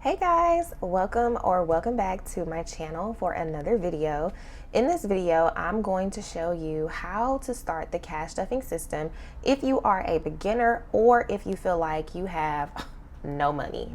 Hey guys, welcome back to my channel for another video. In this video, I'm going to show you how to start the cash stuffing system if you are a beginner or if you feel like you have no money.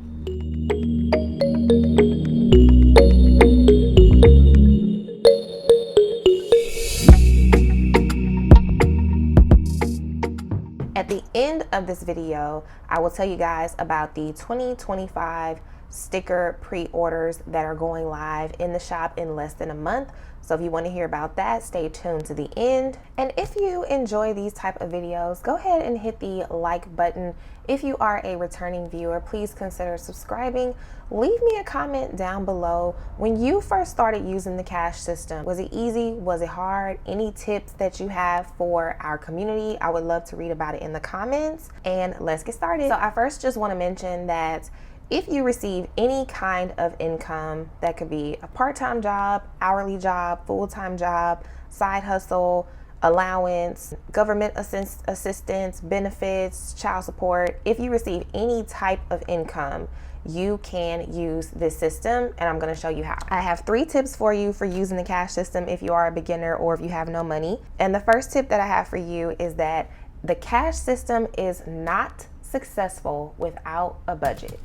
At the end of this video, I will tell you guys about the 2025 sticker pre-orders that are going live in the shop in less than a month. So if you want to hear about that, stay tuned to the end. And if you enjoy these type of videos, go ahead and hit the like button. If you are a returning viewer, please consider subscribing. Leave me a comment down below. When you first started using the cash system, was it easy? Was it hard? Any tips that you have for our community? I would love to read about it in the comments. And let's get started. So I first just want to mention that if you receive any kind of income, that could be a part-time job, hourly job, full-time job, side hustle, allowance, government assistance, benefits, child support, if you receive any type of income, you can use this system, and I'm going to show you how. I have 3 tips for you for using the cash system if you are a beginner or if you have no money. And the first tip that I have for you is that the cash system is not successful without a budget.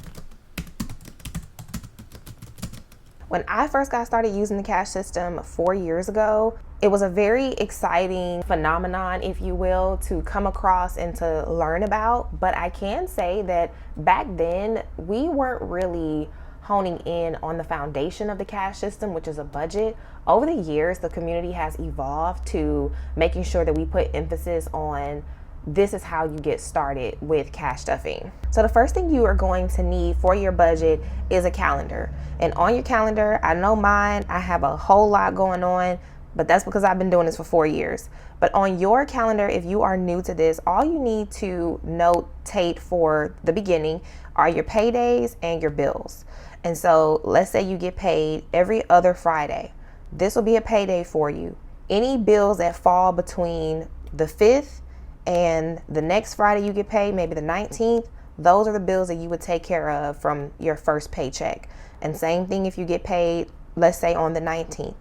When I first got started using the cash system 4 years ago, it was a very exciting phenomenon, if you will, to come across and to learn about. But I can say that back then, we weren't really honing in on the foundation of the cash system, which is a budget. Over the years, the community has evolved to making sure that we put emphasis on this is how you get started with cash stuffing. So the first thing you are going to need for your budget is a calendar. And on your calendar, I know mine, I have a whole lot going on, but that's because I've been doing this for 4 years. But on your calendar, if you are new to this, all you need to notate for the beginning are your paydays and your bills. And so let's say you get paid every other Friday. This will be a payday for you. Any bills that fall between the 5th and the next Friday you get paid, maybe the 19th, those are the bills that you would take care of from your first paycheck. And same thing if you get paid, let's say on the 19th.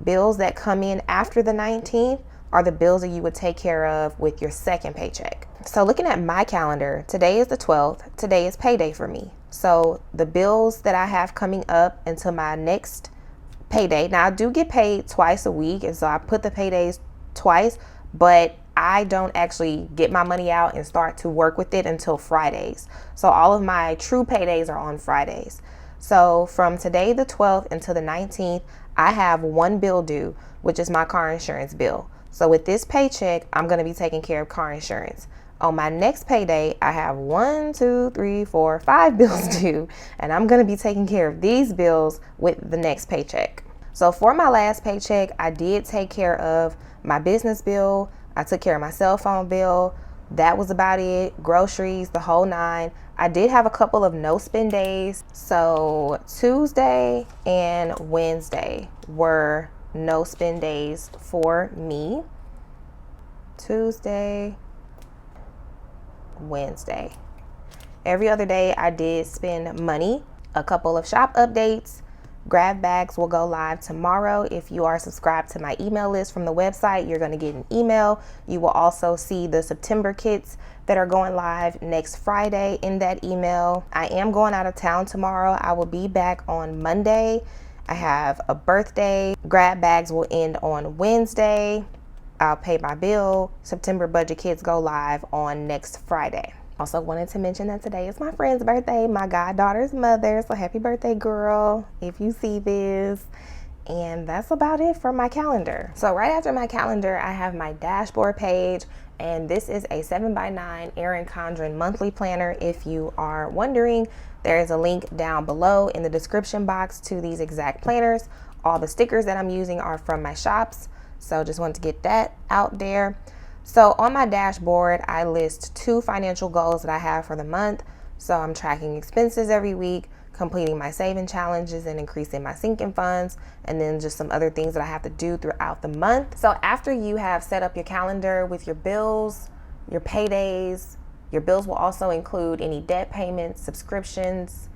Bills that come in after the 19th are the bills that you would take care of with your second paycheck. So looking at my calendar, today is the 12th. Today is payday for me. So the bills that I have coming up until my next payday, now I do get paid twice a week, and so I put the paydays twice, but I don't actually get my money out and start to work with it until Fridays. So all of my true paydays are on Fridays. So from today, the 12th, until the 19th, I have one bill due, which is my car insurance bill. So with this paycheck, I'm going to be taking care of car insurance. On my next payday, I have 1, 2, 3, 4, 5 bills due, and I'm going to be taking care of these bills with the next paycheck. So for my last paycheck, I did take care of my business bill. I took care of my cell phone bill. That was about it. Groceries, the whole 9. I did have a couple of no spend days. So Tuesday and Wednesday were no spend days for me. Tuesday, Wednesday. Every other day I did spend money. A couple of shop updates. Grab bags will go live tomorrow. If you are subscribed to my email list from the website, you're going to get an email. You will also see the September kits that are going live next Friday in that email. I am going out of town tomorrow. I will be back on Monday. I have a birthday. Grab bags will end on Wednesday. I'll pay my bill. September budget kits go live on next Friday. Also wanted to mention that today is my friend's birthday, my goddaughter's mother. So happy birthday, girl, if you see this. And that's about it for my calendar. So right after my calendar, I have my dashboard page. And this is a 7x9 Erin Condren monthly planner. If you are wondering, there is a link down below in the description box to these exact planners. All the stickers that I'm using are from my shops. So just wanted to get that out there. So on my dashboard, I list 2 financial goals that I have for the month. So I'm tracking expenses every week, completing my saving challenges and increasing my sinking funds, and then just some other things that I have to do throughout the month. So after you have set up your calendar with your bills, your paydays, your bills will also include any debt payments, subscriptions,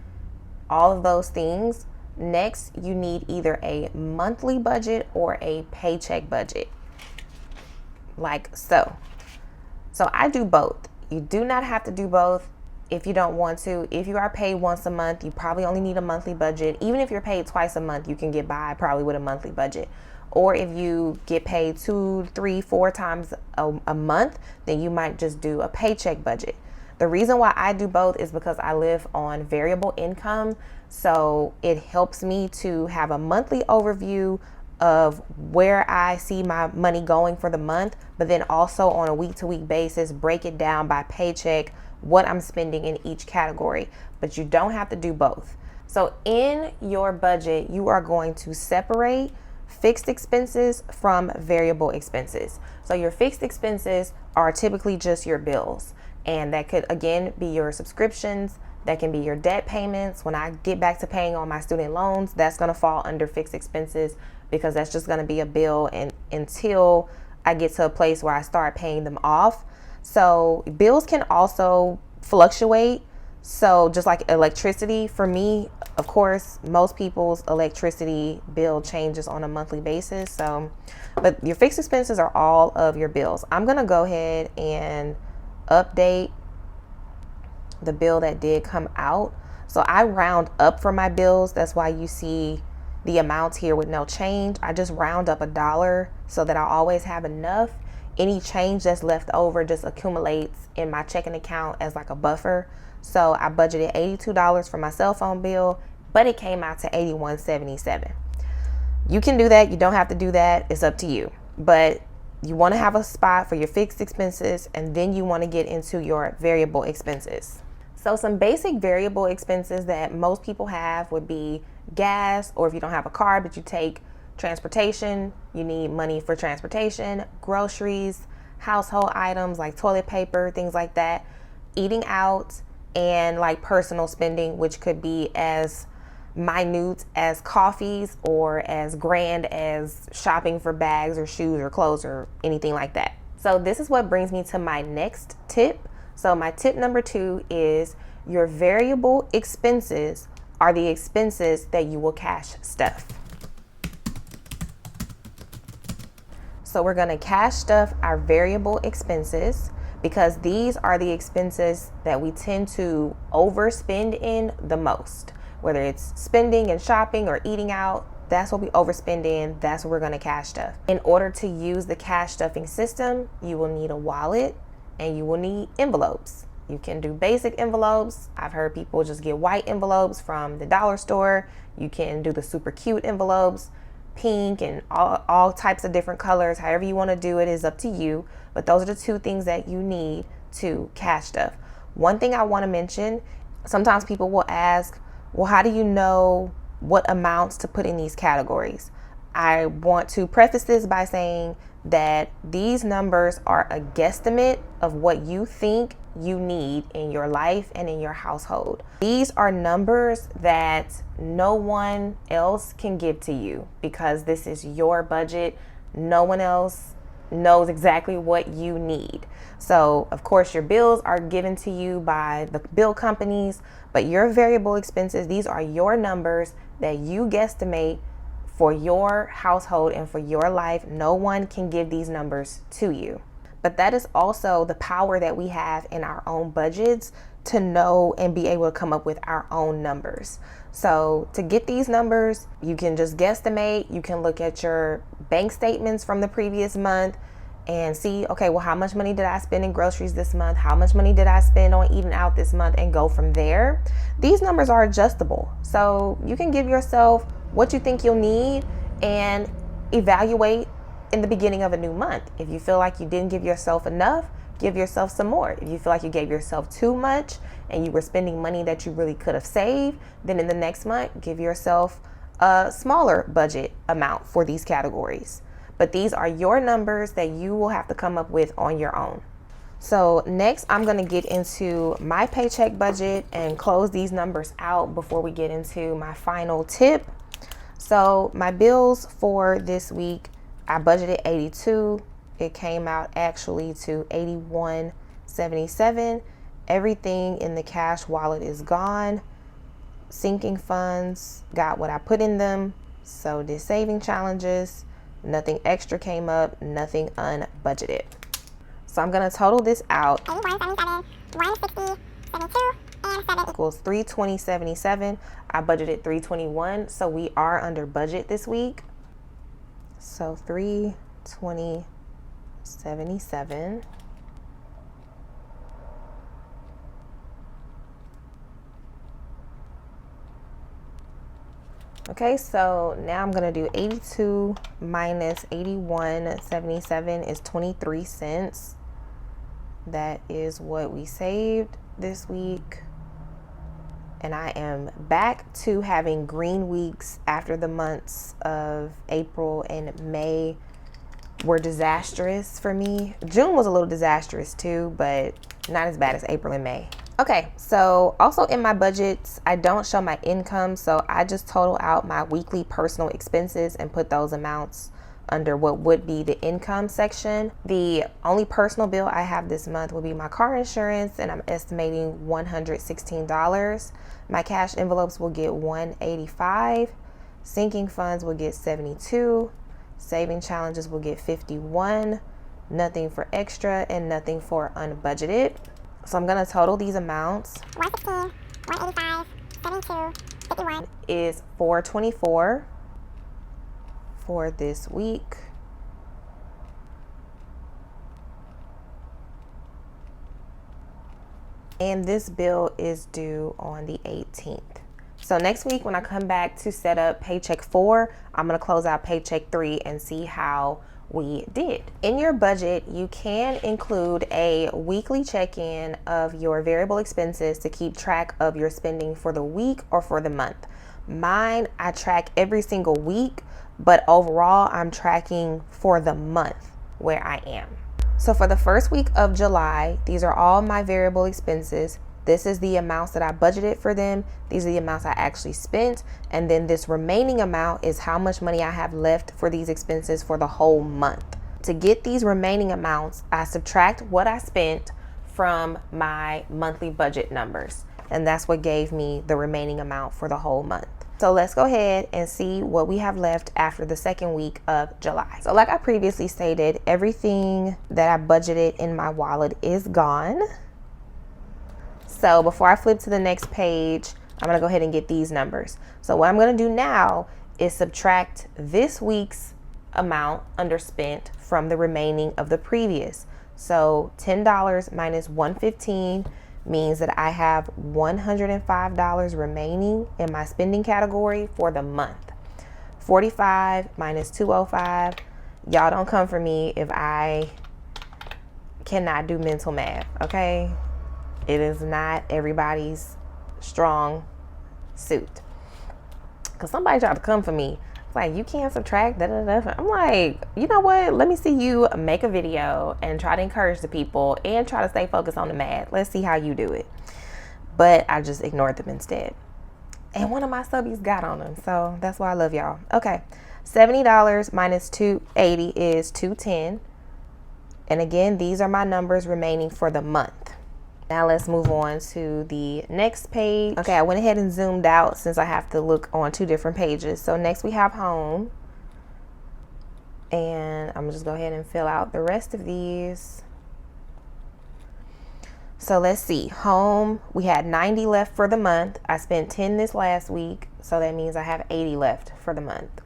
all of those things, next you need either a monthly budget or a paycheck budget, like so. So I do both. You do not have to do both if you don't want to. If you are paid once a month, you probably only need a monthly budget. Even if you're paid twice a month, you can get by probably with a monthly budget. Or if you get paid 2, 3, 4 times a month, then you might just do a paycheck budget. The reason why I do both is because I live on variable income. So it helps me to have a monthly overview of where I see my money going for the month, but then also on a week-to-week basis, break it down by paycheck, what I'm spending in each category. But you don't have to do both. So in your budget, you are going to separate fixed expenses from variable expenses. So your fixed expenses are typically just your bills, and that could again be your subscriptions, that can be your debt payments. When I get back to paying on my student loans, that's going to fall under fixed expenses, because that's just going to be a bill and until I get to a place where I start paying them off. So bills can also fluctuate. So just like electricity, for me, of course, most people's electricity bill changes on a monthly basis. So, but your fixed expenses are all of your bills. I'm going to go ahead and update the bill that did come out. So I round up for my bills. That's why you see the amounts here with no change. I just round up $1 so that I always have enough. Any change that's left over just accumulates in my checking account as like a buffer. So I budgeted $82 for my cell phone bill, but it came out to $81.77. You can do that. You don't have to do that. It's up to you. But you want to have a spot for your fixed expenses, and then you want to get into your variable expenses. So some basic variable expenses that most people have would be gas, or if you don't have a car but you take transportation, you need money for transportation, groceries, household items like toilet paper, things like that, eating out, and like personal spending, which could be as minute as coffees or as grand as shopping for bags or shoes or clothes or anything like that. So this is what brings me to my next tip. So my tip number 2 is your variable expenses are the expenses that you will cash stuff. So we're going to cash stuff our variable expenses, because these are the expenses that we tend to overspend in the most. Whether it's spending and shopping or eating out, that's what we overspend in. That's where we're going to cash stuff. In order to use the cash stuffing system, you will need a wallet and you will need envelopes. You can do basic envelopes. I've heard people just get white envelopes from the dollar store. You can do the super cute envelopes, pink and all types of different colors. However you want to do it is up to you. But those are the 2 things that you need to cash stuff. One thing I want to mention, sometimes people will ask, well, how do you know what amounts to put in these categories? I want to preface this by saying that these numbers are a guesstimate of what you think you need in your life and in your household. These are numbers that no one else can give to you, because this is your budget. No one else knows exactly what you need. So of course your bills are given to you by the bill companies, but your variable expenses, these are your numbers that you guesstimate for your household and for your life. No one can give these numbers to you. But that is also the power that we have in our own budgets to know and be able to come up with our own numbers. So to get these numbers, you can just guesstimate. You can look at your bank statements from the previous month and see, okay, well, how much money did I spend in groceries this month? How much money did I spend on eating out this month? And go from there. These numbers are adjustable. So you can give yourself what you think you'll need and evaluate in the beginning of a new month. If you feel like you didn't give yourself enough, give yourself some more. If you feel like you gave yourself too much and you were spending money that you really could have saved, then in the next month, give yourself a smaller budget amount for these categories. But these are your numbers that you will have to come up with on your own. So next, I'm going to get into my paycheck budget and close these numbers out before we get into my final tip. So my bills for this week, I budgeted 82. It came out actually to 81.77. Everything in the cash wallet is gone. Sinking funds got what I put in them. So did saving challenges. Nothing extra came up, nothing unbudgeted. So I'm gonna total this out. 81, 77, 160, 72, and 7 equals 320.77. I budgeted 321, so we are under budget this week. So 320.77. Okay, so now I'm gonna do 82 minus 81.77 is 23 cents. That is what we saved this week. And I am back to having green weeks after the months of April and May were disastrous for me. June was a little disastrous too, but not as bad as April and May. Okay, so also in my budgets, I don't show my income, so I just total out my weekly personal expenses and put those amounts under what would be the income section. The only personal bill I have this month will be my car insurance, and I'm estimating $116. My cash envelopes will get $185. Sinking funds will get $72. Saving challenges will get $51. Nothing for extra and nothing for unbudgeted. So I'm gonna total these amounts. 116, 185, 72, 51 is $424 for this week. And this bill is due on the 18th. So next week when I come back to set up paycheck 4, I'm gonna close out paycheck 3 and see how we did. In your budget, you can include a weekly check-in of your variable expenses to keep track of your spending for the week or for the month. Mine, I track every single week, but overall I'm tracking for the month where I am. So for the first week of July, these are all my variable expenses. This is the amounts that I budgeted for them. These are the amounts I actually spent. And then this remaining amount is how much money I have left for these expenses for the whole month. To get these remaining amounts, I subtract what I spent from my monthly budget numbers. And that's what gave me the remaining amount for the whole month. So let's go ahead and see what we have left after the second week of July. So like I previously stated, everything that I budgeted in my wallet is gone. So before I flip to the next page, I'm gonna go ahead and get these numbers. So what I'm gonna do now is subtract this week's amount underspent from the remaining of the previous. So $10 minus $115 means that I have $105 remaining in my spending category for the month. 45 minus 205. Y'all don't come for me if I cannot do mental math, okay? It is not everybody's strong suit. Because somebody tried to come for me. It's like, you can't subtract, da da da. I'm like, you know what? Let me see you make a video and try to encourage the people and try to stay focused on the math. Let's see how you do it. But I just ignored them instead. And one of my subbies got on them. So that's why I love y'all. Okay. $70 minus $280 is $210. And again, these are my numbers remaining for the month. Now let's move on to the next page. Okay, I went ahead and zoomed out since I have to look on 2 different pages. So next we have home. And I'm gonna just go ahead and fill out the rest of these. So let's see, home, we had 90 left for the month. I spent 10 this last week, so that means I have 80 left for the month.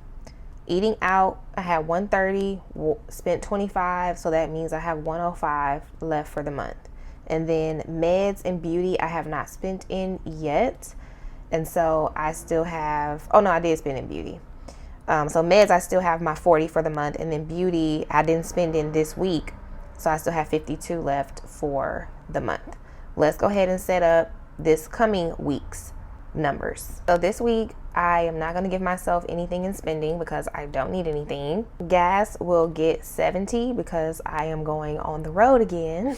Eating out, I had 130, spent 25, so that means I have 105 left for the month. And then meds and beauty, I have not spent in yet. And so I still have, oh no, I did spend in beauty. So meds, I still have my 40 for the month. And then beauty, I didn't spend in this week. So I still have 52 left for the month. Let's go ahead and set up this coming week's numbers. So this week, I am not going to give myself anything in spending because I don't need anything. Gas will get 70 because I am going on the road again.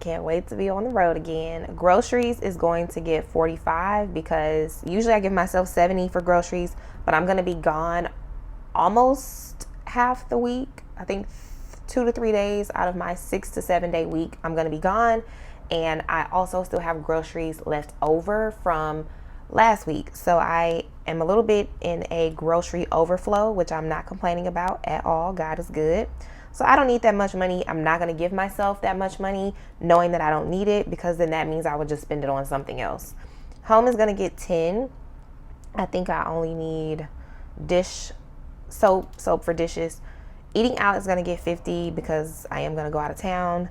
Can't wait to be on the road again. Groceries is going to get 45 because usually I give myself 70 for groceries, but I'm going to be gone almost half the week. I think 2 to 3 days out of my 6 to 7 day week, I'm going to be gone. And I also still have groceries left over from last week. So I am a little bit in a grocery overflow, which I'm not complaining about at all. God is good. So I don't need that much money. I'm not going to give myself that much money knowing that I don't need it, because then that means I would just spend it on something else. Home is going to get 10. I think I only need dish soap for dishes. Eating out is going to get 50 because I am going to go out of town.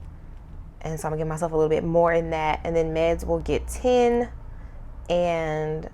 And so I'm going to give myself a little bit more in that. And then meds will get 10. And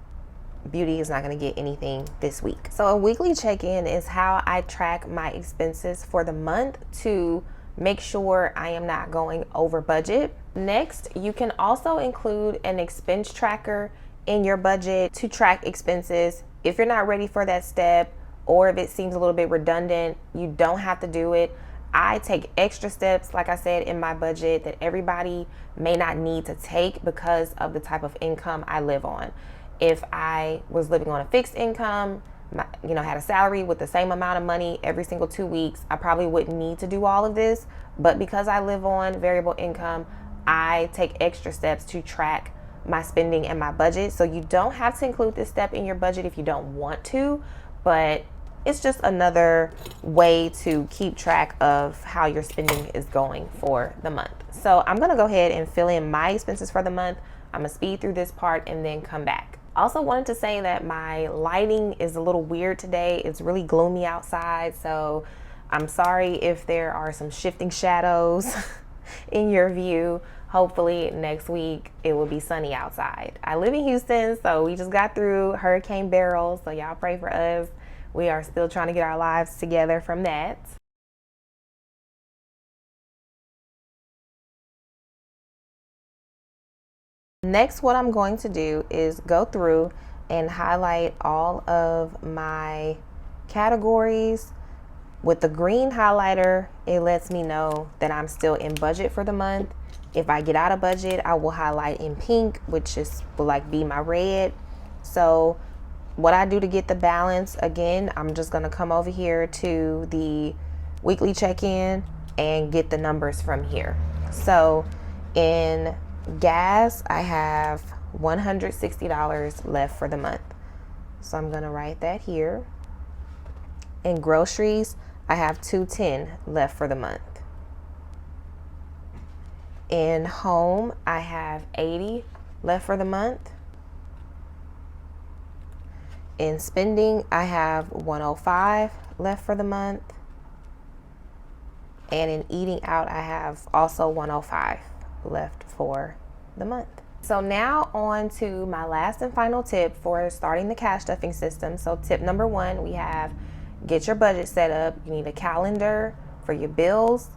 beauty is not going to get anything this week. So a weekly check-in is how I track my expenses for the month to make sure I am not going over budget. Next, you can also include an expense tracker in your budget to track expenses. If you're not ready for that step, or if it seems a little bit redundant, you don't have to do it. I take extra steps, like I said, in my budget that everybody may not need to take because of the type of income I live on. If I was living on a fixed income, had a salary with the same amount of money every single 2 weeks, I probably wouldn't need to do all of this. But because I live on variable income, I take extra steps to track my spending and my budget. So you don't have to include this step in your budget if you don't want to, but it's just another way to keep track of how your spending is going for the month. So I'm gonna go ahead and fill in my expenses for the month. I'm gonna speed through this part and then come back. Also wanted to say that my lighting is a little weird today. It's really gloomy outside, so I'm sorry if there are some shifting shadows in your view. Hopefully next week it will be sunny outside. I live in Houston, so we just got through Hurricane Beryl, so y'all pray for us. We are still trying to get our lives together from that. Next, what I'm going to do is go through and highlight all of my categories. With the green highlighter, it lets me know that I'm still in budget for the month. If I get out of budget, I will highlight in pink, which will be my red. So what I do to get the balance, again, I'm just gonna come over here to the weekly check-in and get the numbers from here. So in gas, I have $160 left for the month. So I'm gonna write that here. In groceries, I have $210 left for the month. In home, I have $80 left for the month. In spending, I have $105 left for the month. And in eating out, I have also $105 left for the month. So now on to my last and final tip for starting the cash stuffing system. So tip number 1, we have get your budget set up. You need a calendar for your bills,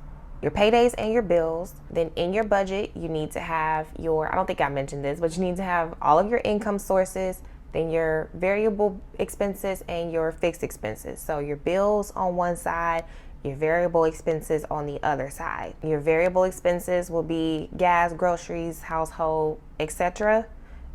your paydays and your bills. Then in your budget, you need to have I don't think I mentioned this, but you need to have all of your income sources, then your variable expenses and your fixed expenses. So your bills on one side, your variable expenses on the other side. Your variable expenses will be gas, groceries, household, etc.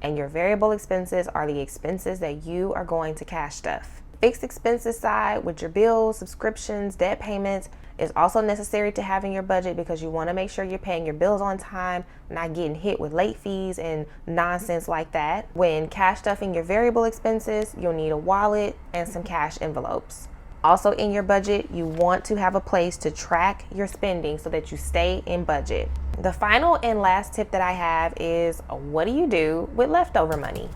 And your variable expenses are the expenses that you are going to cash stuff. Fixed expenses side with your bills, subscriptions, debt payments is also necessary to have in your budget because you want to make sure you're paying your bills on time, not getting hit with late fees and nonsense like that. When cash stuffing your variable expenses, you'll need a wallet and some cash envelopes. Also in your budget, you want to have a place to track your spending so that you stay in budget. The final and last tip that I have is, what do you do with leftover money?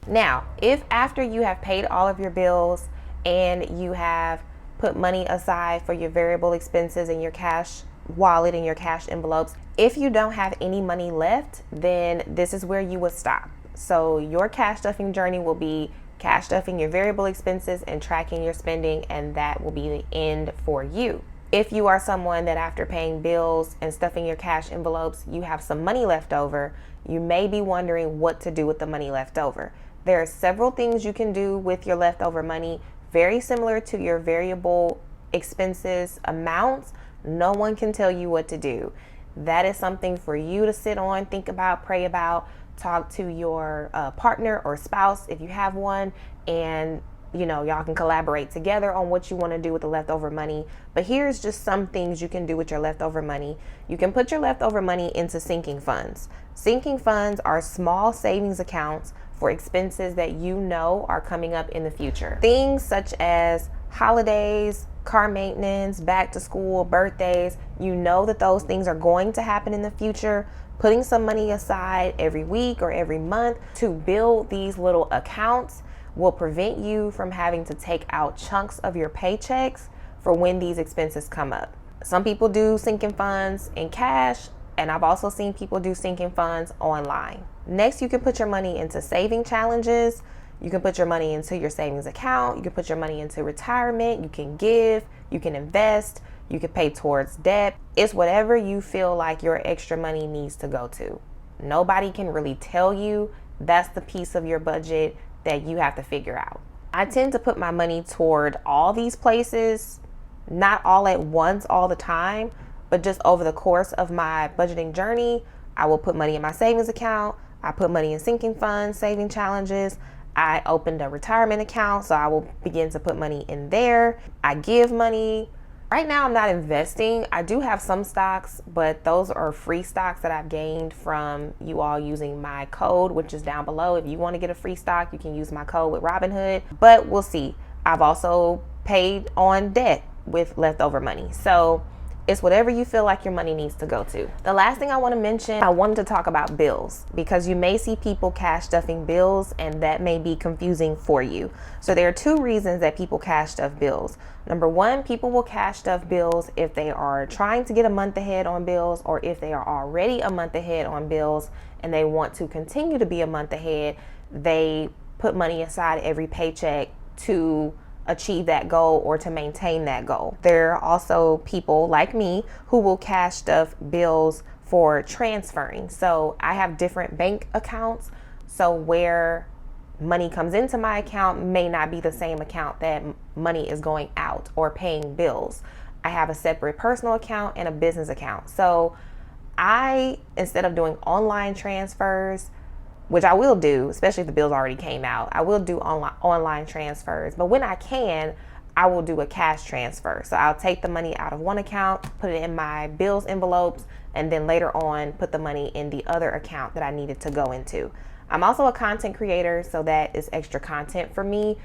Now, if after you have paid all of your bills and you have put money aside for your variable expenses and your cash wallet and your cash envelopes, if you don't have any money left, then this is where you would stop. So your cash stuffing journey will be cash stuffing your variable expenses and tracking your spending, and that will be the end for you. If you are someone that after paying bills and stuffing your cash envelopes, you have some money left over, you may be wondering what to do with the money left over. There are several things you can do with your leftover money, very similar to your variable expenses amounts. No one can tell you what to do. That is something for you to sit on, think about, pray about, talk to your partner or spouse if you have one, and y'all can collaborate together on what you want to do with the leftover money. But here's just some things you can do with your leftover money. You can put your leftover money into sinking funds. Sinking funds are small savings accounts for expenses that you know are coming up in the future. Things such as holidays, car maintenance, back to school, birthdays, you know that those things are going to happen in the future. Putting some money aside every week or every month to build these little accounts will prevent you from having to take out chunks of your paychecks for when these expenses come up. Some people do sinking funds in cash, and I've also seen people do sinking funds online. Next, you can put your money into saving challenges. You can put your money into your savings account. You can put your money into retirement. You can give, you can invest, you can pay towards debt. It's whatever you feel like your extra money needs to go to. Nobody can really tell you. That's the piece of your budget that you have to figure out. I tend to put my money toward all these places, not all at once all the time, but just over the course of my budgeting journey. I will put money in my savings account. I put money in sinking funds, saving challenges. I opened a retirement account, so I will begin to put money in there. I give money. Right now, I'm not investing. I do have some stocks, but those are free stocks that I've gained from you all using my code, which is down below. If you want to get a free stock, you can use my code with Robinhood, but we'll see. I've also paid on debt with leftover money. So it's whatever you feel like your money needs to go to. The last thing I want to mention, I wanted to talk about bills, because you may see people cash stuffing bills and that may be confusing for you. So there are two reasons that people cash stuff bills. Number one, people will cash stuff bills if they are trying to get a month ahead on bills, or if they are already a month ahead on bills and they want to continue to be a month ahead. They put money aside every paycheck to achieve that goal or to maintain that goal. There are also people like me who will cash stuff bills for transferring. So I have different bank accounts. So where money comes into my account may not be the same account that money is going out or paying bills. I have a separate personal account and a business account. So instead of doing online transfers, which I will do, especially if the bills already came out, I will do online transfers. But when I can, I will do a cash transfer. So I'll take the money out of one account, put it in my bills envelopes, and then later on put the money in the other account that I needed to go into. I'm also a content creator, so that is extra content for me.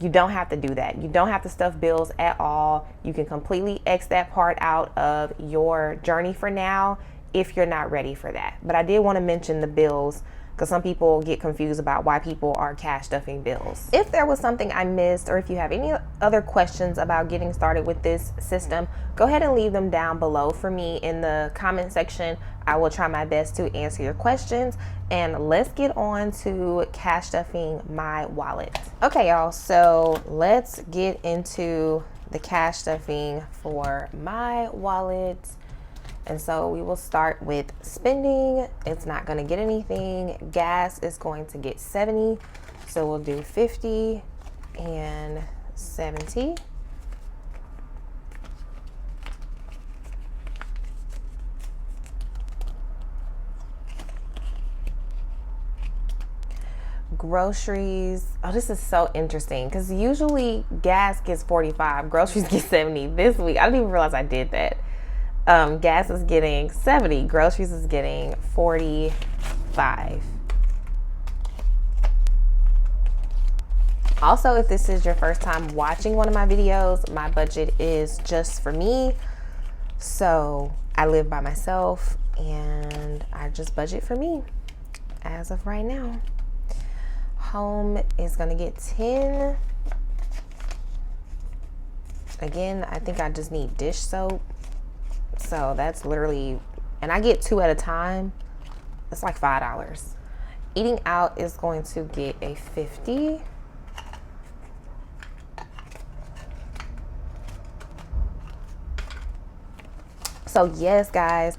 You don't have to do that. You don't have to stuff bills at all. You can completely X that part out of your journey for now if you're not ready for that. But I did want to mention the bills, because some people get confused about why people are cash stuffing bills. If there was something I missed, or if you have any other questions about getting started with this system, go ahead and leave them down below for me in the comment section. I will try my best to answer your questions, and let's get on to cash stuffing my wallet. Okay, y'all, so let's get into the cash stuffing for my wallet. And so we will start with spending. It's not going to get anything. Gas is going to get 70. So we'll do 50 and 70. Groceries. Oh, this is so interesting, because usually gas gets 45, groceries get 70. This week, I didn't even realize I did that. Gas is getting 70, groceries is getting 45. Also, if this is your first time watching one of my videos, my budget is just for me. So I live by myself and I just budget for me as of right now. Home is gonna get 10. Again, I think I just need dish soap. So that's literally, and I get 2 at a time. It's like $5. Eating out is going to get a 50. So yes, guys,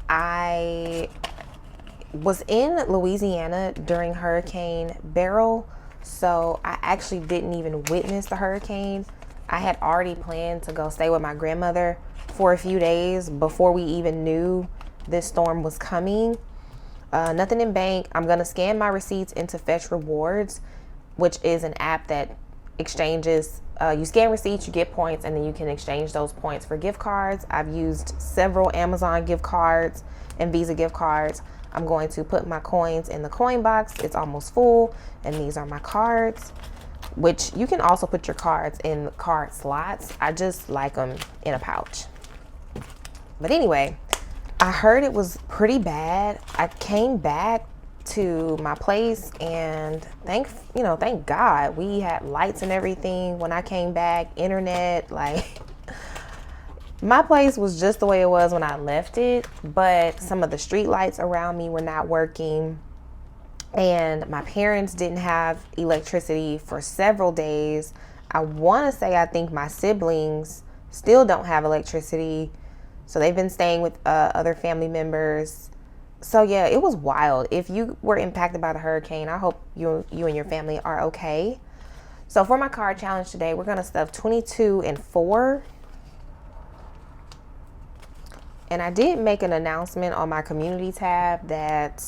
I was in Louisiana during Hurricane Beryl, so I actually didn't even witness the hurricane. I had already planned to go stay with my grandmother for a few days before we even knew this storm was coming. Nothing in bank. I'm gonna scan my receipts into Fetch Rewards, which is an app that exchanges, you scan receipts, you get points, and then you can exchange those points for gift cards. I've used several Amazon gift cards and Visa gift cards. I'm going to put my coins in the coin box. It's almost full, and these are my cards, which you can also put your cards in card slots. I just like them in a pouch. But anyway, I heard it was pretty bad. I came back to my place, and thank God we had lights and everything when I came back, internet, like my place was just the way it was when I left it, but some of the street lights around me were not working, and my parents didn't have electricity for several days. I think my siblings still don't have electricity, so they've been staying with other family members. So yeah, it was wild. If you were impacted by the hurricane, I hope you and your family are okay. So for my card challenge today, we're gonna stuff 22 and 4. And I did make an announcement on my community tab that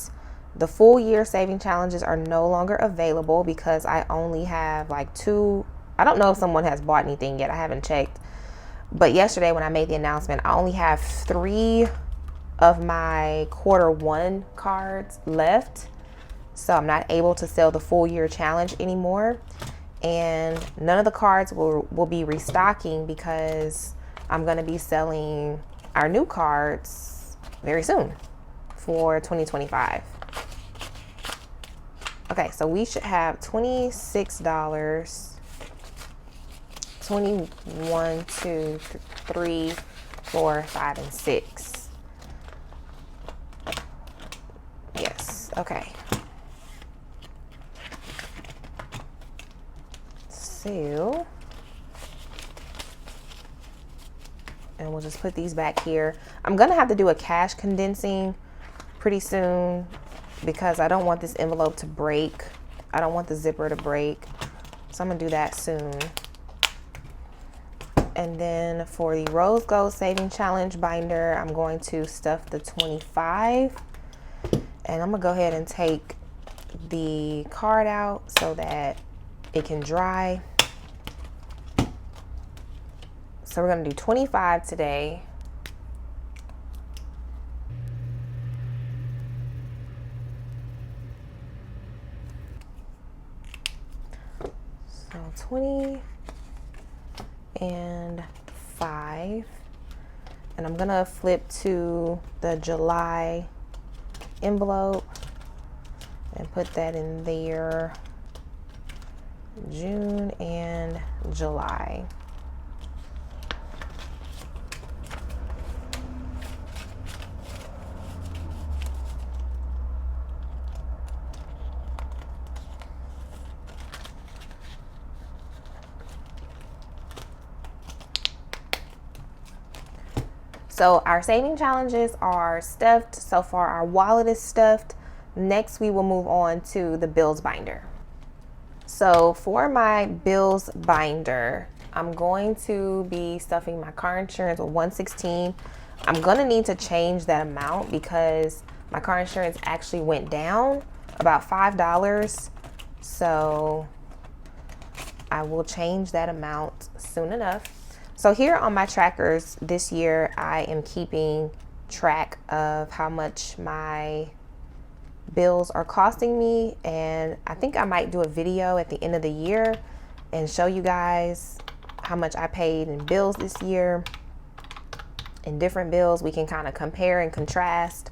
the full year saving challenges are no longer available because I only have like 2. I don't know if someone has bought anything yet. I haven't checked. But yesterday when I made the announcement, I only have 3 of my Q1 cards left. So I'm not able to sell the full year challenge anymore. And none of the cards will be restocking because I'm going to be selling our new cards very soon for 2025. Okay, so we should have $26. 21, 2, 3, 4, 5, and 6. Yes, okay. So, and we'll just put these back here. I'm gonna have to do a cash condensing pretty soon because I don't want this envelope to break. I don't want the zipper to break. So I'm gonna do that soon. And then for the Rose Gold Saving Challenge binder, I'm going to stuff the 25. And I'm gonna go ahead and take the card out so that it can dry. So we're gonna do 25 today. So 20 and 5. And I'm gonna flip to the July envelope and put that in there. June and July. So our saving challenges are stuffed. So far our wallet is stuffed. Next we will move on to the bills binder. So for my bills binder, I'm going to be stuffing my car insurance with $116. I'm gonna need to change that amount because my car insurance actually went down about $5. So I will change that amount soon enough. So here on my trackers this year, I am keeping track of how much my bills are costing me, and I think I might do a video at the end of the year and show you guys how much I paid in bills this year. In different bills, we can kind of compare and contrast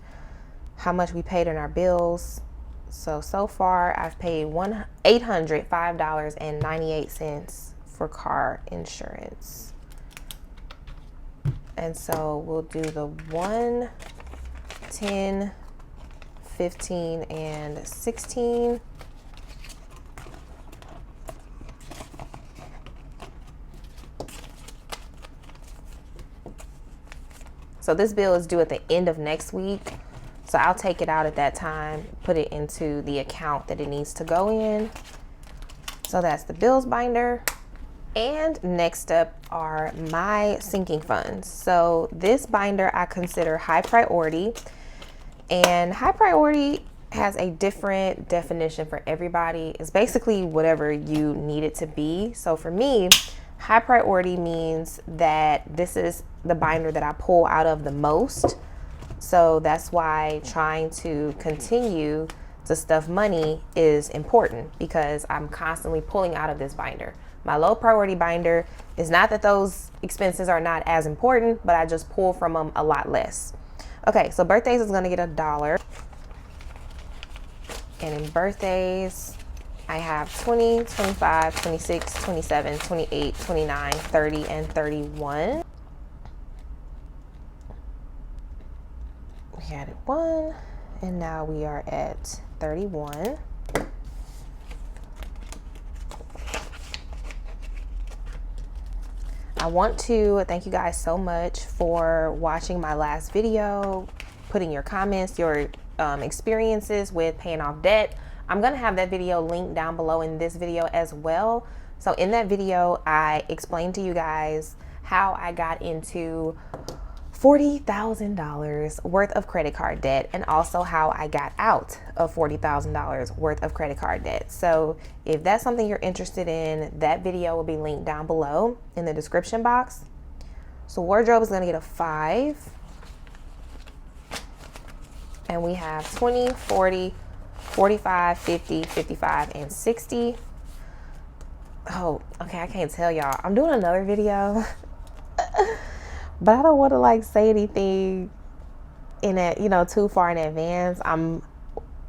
how much we paid in our bills. So far I've paid $805.98 for car insurance. And so we'll do the 1, 10, 15, and 16. So this bill is due at the end of next week. So I'll take it out at that time, put it into the account that it needs to go in. So that's the bills binder. And next up are my sinking funds. So this binder I consider high priority, and high priority has a different definition for everybody. It's basically whatever you need it to be. So for me, high priority means that this is the binder that I pull out of the most. So that's why trying to continue to stuff money is important, because I'm constantly pulling out of this binder. My low priority binder is not that those expenses are not as important, but I just pull from them a lot less. Okay, so birthdays is gonna get $1. And in birthdays, I have 20, 25, 26, 27, 28, 29, 30, and 31. We added 1, and now we are at 31. I want to thank you guys so much for watching my last video, putting your comments, your experiences with paying off debt. I'm gonna have that video linked down below in this video as well. So in that video, I explained to you guys how I got into $40,000 worth of credit card debt, and also how I got out of $40,000 worth of credit card debt. So if that's something you're interested in, that video will be linked down below in the description box. So wardrobe is gonna get a 5. And we have 20, 40, 45, 50, 55, and 60. Oh, okay, I can't tell y'all. I'm doing another video, but I don't want to like say anything in it, you know, too far in advance. I'm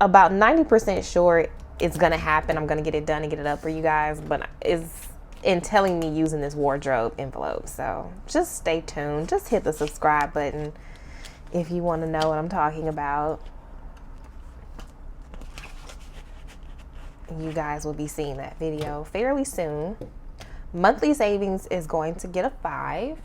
about 90% sure it's gonna happen. I'm gonna get it done and get it up for you guys, but it's in telling me using this wardrobe envelope. So just stay tuned. Just hit the subscribe button if you want to know what I'm talking about. You guys will be seeing that video fairly soon. Monthly savings is going to get a 5.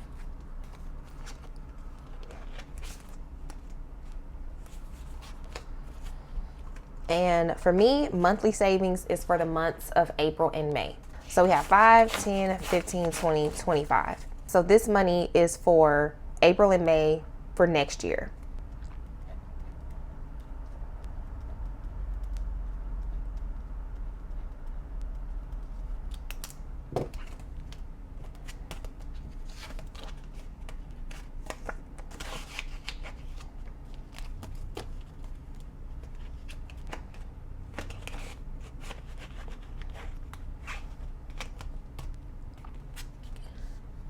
And for me, monthly savings is for the months of April and May. So we have 5, 10, 15, 20, 25. So this money is for April and May for next year.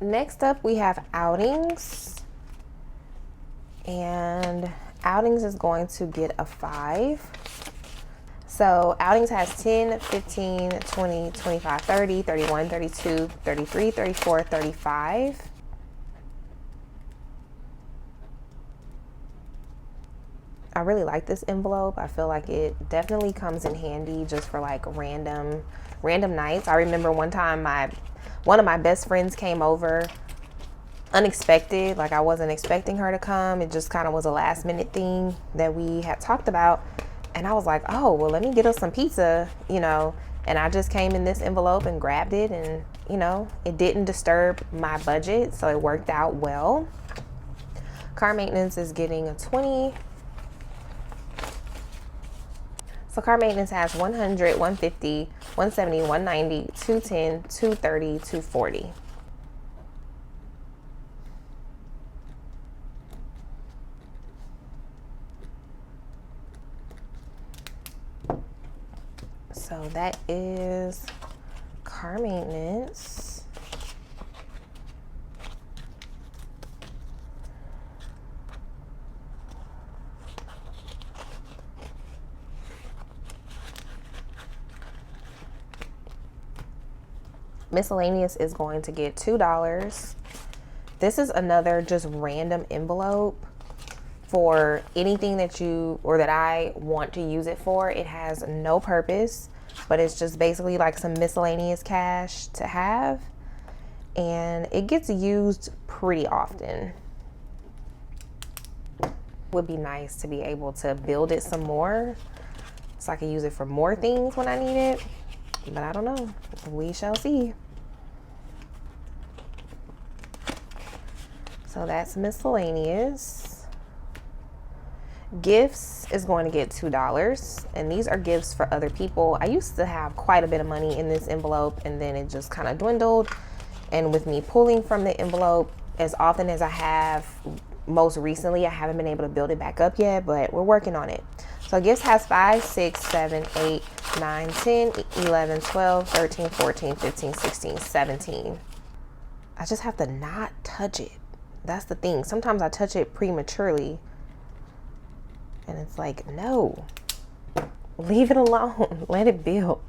Next up, we have outings, and outings is going to get a 5. So outings has 10, 15, 20, 25, 30, 31, 32, 33, 34, 35. I really like this envelope. I feel like it definitely comes in handy just for like random nights. I remember one time one of my best friends came over unexpected. Like, I wasn't expecting her to come. It just kind of was a last minute thing that we had talked about. And I was like, oh, well, let me get us some pizza, you know. And I just came in this envelope and grabbed it, and, you know, it didn't disturb my budget. So it worked out well. Car maintenance is getting a 20. So car maintenance has 100, 150, 170, 190, 210, 230, 240. So that is car maintenance. Miscellaneous is going to get $2. This is another just random envelope for anything that I want to use it for. It has no purpose, but it's just basically like some miscellaneous cash to have, and it gets used pretty often. Would be nice to be able to build it some more so I can use it for more things when I need it, but I don't know. We shall see. So that's miscellaneous. Gifts is going to get $2, and these are gifts for other people. I used to have quite a bit of money in this envelope, and then it just kind of dwindled. And with me pulling from the envelope as often as I have most recently. I haven't been able to build it back up yet, but we're working on it. So gifts has 5, 6, 7, 8, 9, 10, 11, 12, 13, 14, 15, 16, 17. I just have to not touch it. That's the thing. Sometimes I touch it prematurely. And it's like, no. Leave it alone. Let it build.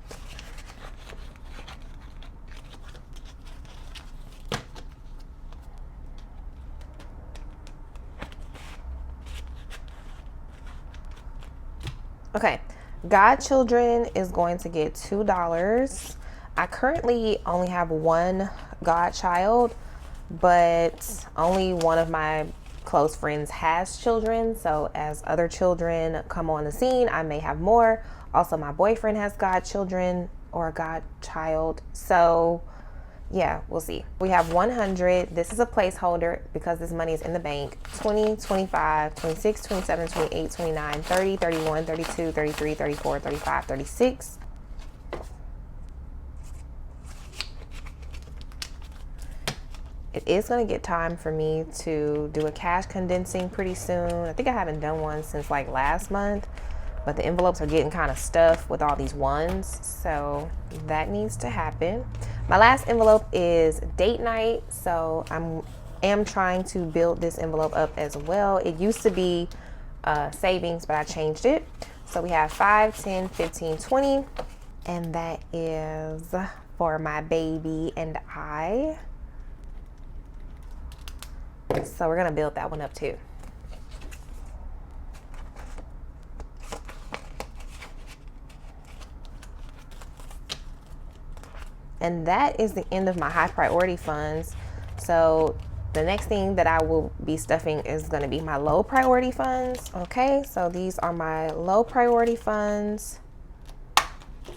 Okay, godchildren is going to get $2. I currently only have one godchild, but only one of my close friends has children. So as other children come on the scene, I may have more. Also, my boyfriend has godchildren or a godchild. So yeah, we'll see. We have 100. This is a placeholder because this money is in the bank. 20, 25, 26, 27, 28, 29, 30, 31, 32, 33, 34, 35, 36. It is going to get time for me to do a cash condensing pretty soon. I think I haven't done one since like last month, but the envelopes are getting kind of stuffed with all these ones. So that needs to happen. My last envelope is date night. So I am trying to build this envelope up as well. It used to be savings, but I changed it. So we have 5, 10, 15, 20. And that is for my baby and I. So we're gonna build that one up too. And that is the end of my high priority funds. So the next thing that I will be stuffing is gonna be my low priority funds. Okay, so these are my low priority funds.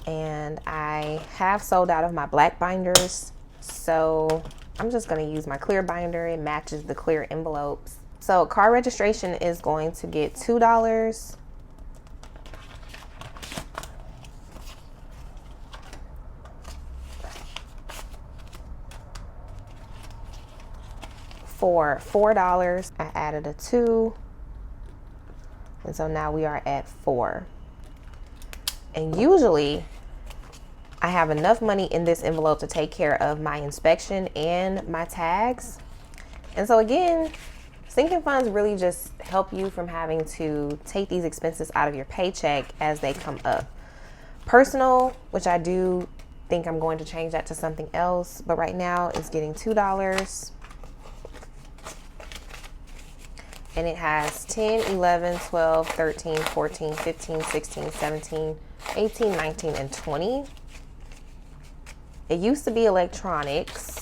And I have sold out of my black binders. So I'm just gonna use my clear binder. It matches the clear envelopes. So car registration is going to get $2. For $4, I added a 2. And so now we are at 4. And usually I have enough money in this envelope to take care of my inspection and my tags. And so again, sinking funds really just help you from having to take these expenses out of your paycheck as they come up. Personal, which I do think I'm going to change that to something else, but right now it's getting $2. And it has 10, 11, 12, 13, 14, 15, 16, 17, 18, 19, and 20. It used to be electronics.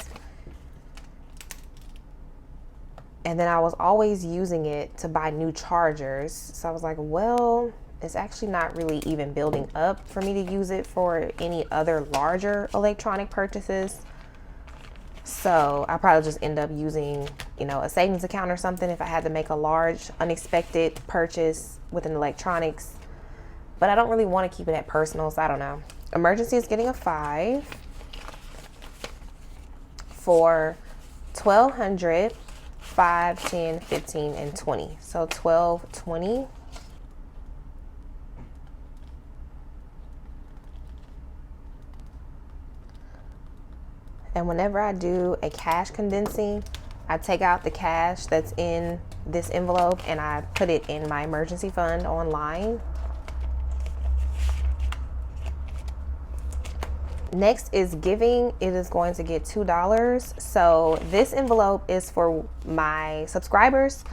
And then I was always using it to buy new chargers. So I was like, well, it's actually not really even building up for me to use it for any other larger electronic purchases. So I probably just end up using, a savings account or something if I had to make a large unexpected purchase with an electronics. But I don't really want to keep it at personal, so I don't know. Emergency is getting a 5 for $1,200, 5, 10, 15, and 20. So 12, 20. And whenever I do a cash condensing, I take out the cash that's in this envelope and I put it in my emergency fund online. Next is giving. It is going to get $2. So this envelope is for my subscribers.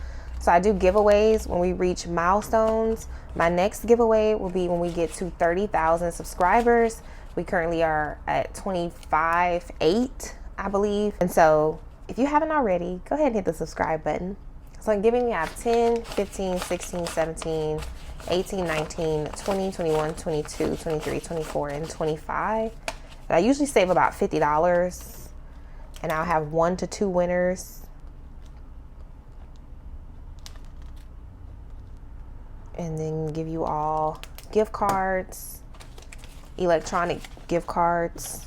So I do giveaways when we reach milestones. My next giveaway will be when we get to 30,000 subscribers. We currently are at 25.8, I believe. And so if you haven't already, go ahead and hit the subscribe button. So in giving, we have 10, 15, 16, 17, 18, 19, 20, 21, 22, 23, 24, and 25. I usually save about $50 and I'll have 1 to 2 winners. And then give you all gift cards, electronic gift cards.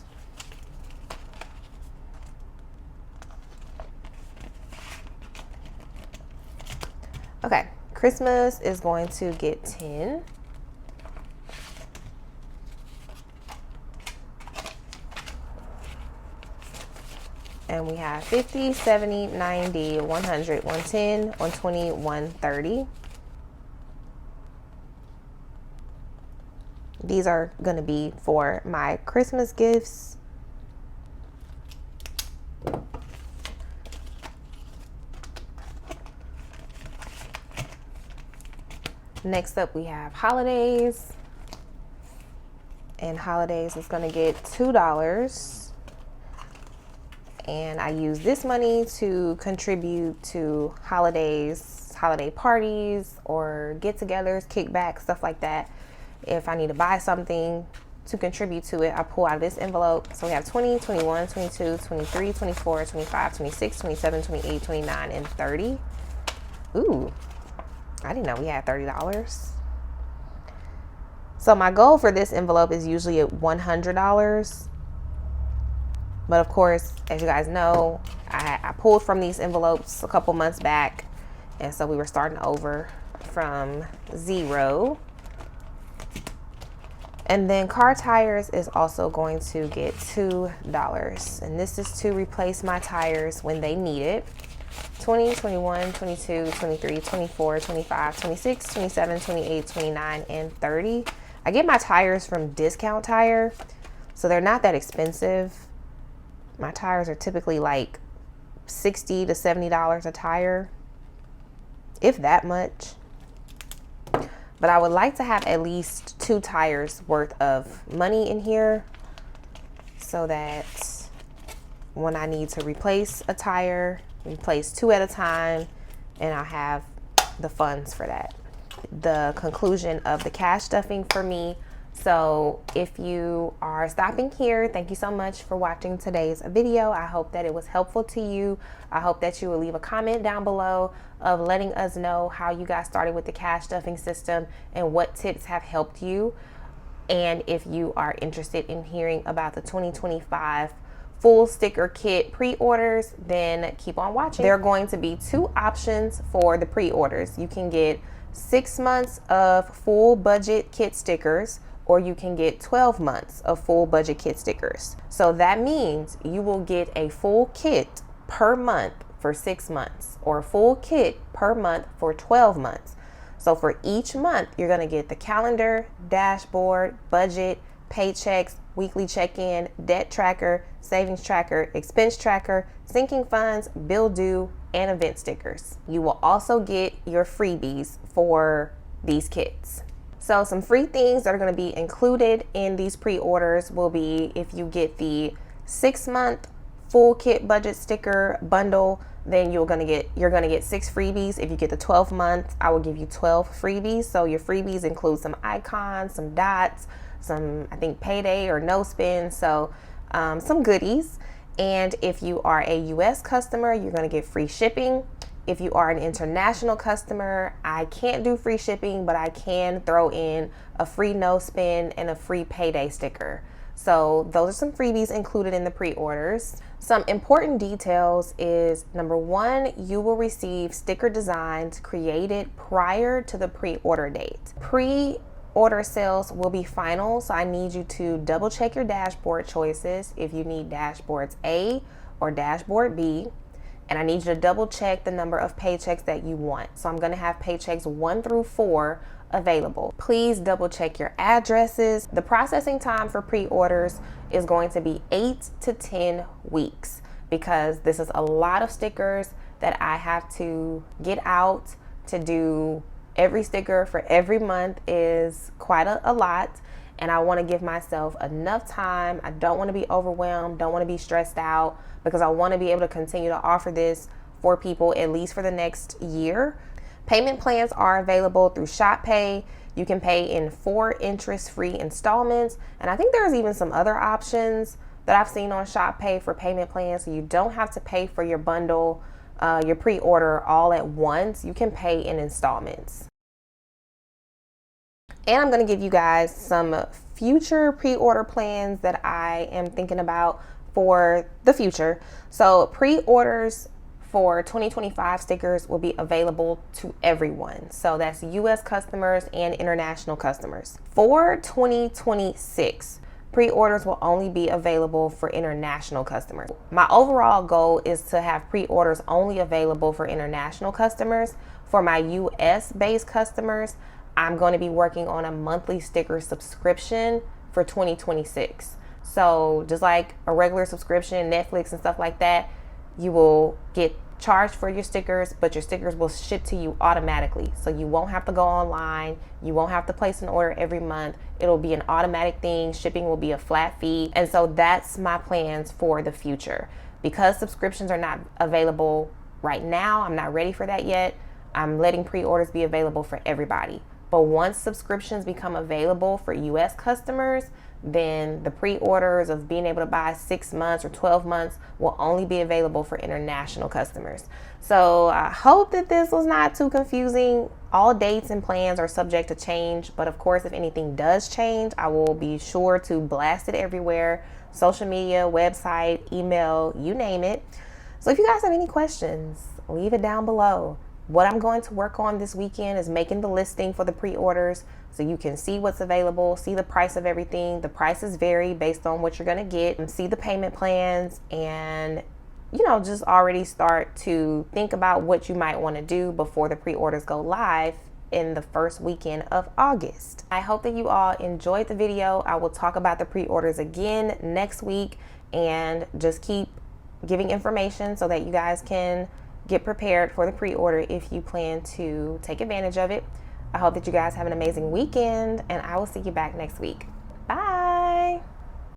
Christmas is going to get 10. And we have 50, 70, 90, 100, 110, 120, 130. These are going to be for my Christmas gifts. Next up, we have holidays. And holidays is going to get $2. And I use this money to contribute to holidays, holiday parties, or get-togethers, kickbacks, stuff like that. If I need to buy something to contribute to it, I pull out of this envelope. So we have 20, 21, 22, 23, 24, 25, 26, 27, 28, 29, and 30. Ooh, I didn't know we had $30. So my goal for this envelope is usually at $100. But of course, as you guys know, I pulled from these envelopes a couple months back. And so we were starting over from 0. And then car tires is also going to get $2. And this is to replace my tires when they need it. 20, 21, 22, 23, 24, 25, 26, 27, 28, 29, and 30. I get my tires from Discount Tire, so they're not that expensive. My tires are typically like $60 to $70 a tire, if that much. But I would like to have at least 2 tires worth of money in here so that when I need to replace a tire, replace 2 at a time, and I'll have the funds for that. The conclusion of the cash stuffing for me. So if you are stopping here, thank you so much for watching today's video. I hope that it was helpful to you. I hope that you will leave a comment down below of letting us know how you got started with the cash stuffing system and what tips have helped you. And if you are interested in hearing about the 2025 full sticker kit pre-orders, then keep on watching. There are going to be 2 options for the pre-orders. You can get 6 months of full budget kit stickers, or you can get 12 months of full budget kit stickers. So that means you will get a full kit per month for 6 months, or a full kit per month for 12 months. So for each month, you're gonna get the calendar, dashboard, budget, paychecks, weekly check-in, debt tracker, savings tracker, expense tracker, sinking funds, bill due, and event stickers. You will also get your freebies for these kits. So some free things that are going to be included in these pre-orders will be, if you get the 6-month full kit budget sticker bundle, then you're going to get 6 freebies. If you get the 12 month, I will give you 12 freebies. So your freebies include some icons, some dots, some, I think, payday or no spin. So some goodies. And if you are a US customer, you're going to get free shipping. If you are an international customer, I can't do free shipping, but I can throw in a free no spin and a free payday sticker. So those are some freebies included in the pre-orders. Some important details is, number 1, you will receive sticker designs created prior to the pre-order date. Pre-order sales will be final, so I need you to double check your dashboard choices if you need dashboards A or dashboard B. And I need you to double check the number of paychecks that you want. So I'm gonna have paychecks 1 through 4 available. Please double check your addresses. The processing time for pre-orders is going to be 8 to 10 weeks because this is a lot of stickers that I have to get out. To do every sticker for every month is quite a lot. And I want to give myself enough time. I don't want to be overwhelmed, don't want to be stressed out, because I want to be able to continue to offer this for people at least for the next year. Payment plans are available through ShopPay. You can pay in 4 interest-free installments. And I think there's even some other options that I've seen on ShopPay for payment plans. So you don't have to pay for your bundle, your pre-order all at once. You can pay in installments. And I'm going to give you guys some future pre-order plans that I am thinking about for the future. So pre-orders for 2025 stickers will be available to everyone. So that's US customers and international customers. For 2026, pre-orders will only be available for international customers. My overall goal is to have pre-orders only available for international customers. For my US based customers, I'm going to be working on a monthly sticker subscription for 2026. So just like a regular subscription, Netflix and stuff like that, you will get charged for your stickers, but your stickers will ship to you automatically. So you won't have to go online. You won't have to place an order every month. It'll be an automatic thing. Shipping will be a flat fee. And so that's my plans for the future. Because subscriptions are not available right now, I'm not ready for that yet. I'm letting pre-orders be available for everybody. But once subscriptions become available for US customers, then the pre-orders of being able to buy 6 months or 12 months will only be available for international customers. So I hope that this was not too confusing. All dates and plans are subject to change, but of course, if anything does change, I will be sure to blast it everywhere: social media, website, email, you name it. So if you guys have any questions, leave it down below. What I'm going to work on this weekend is making the listing for the pre-orders so you can see what's available, see the price of everything. The prices vary based on what you're going to get, and see the payment plans, and just already start to think about what you might want to do before the pre-orders go live in the first weekend of August. I hope that you all enjoyed the video. I will talk about the pre-orders again next week and just keep giving information so that you guys can get prepared for the pre-order if you plan to take advantage of it. I hope that you guys have an amazing weekend, and I will see you back next week.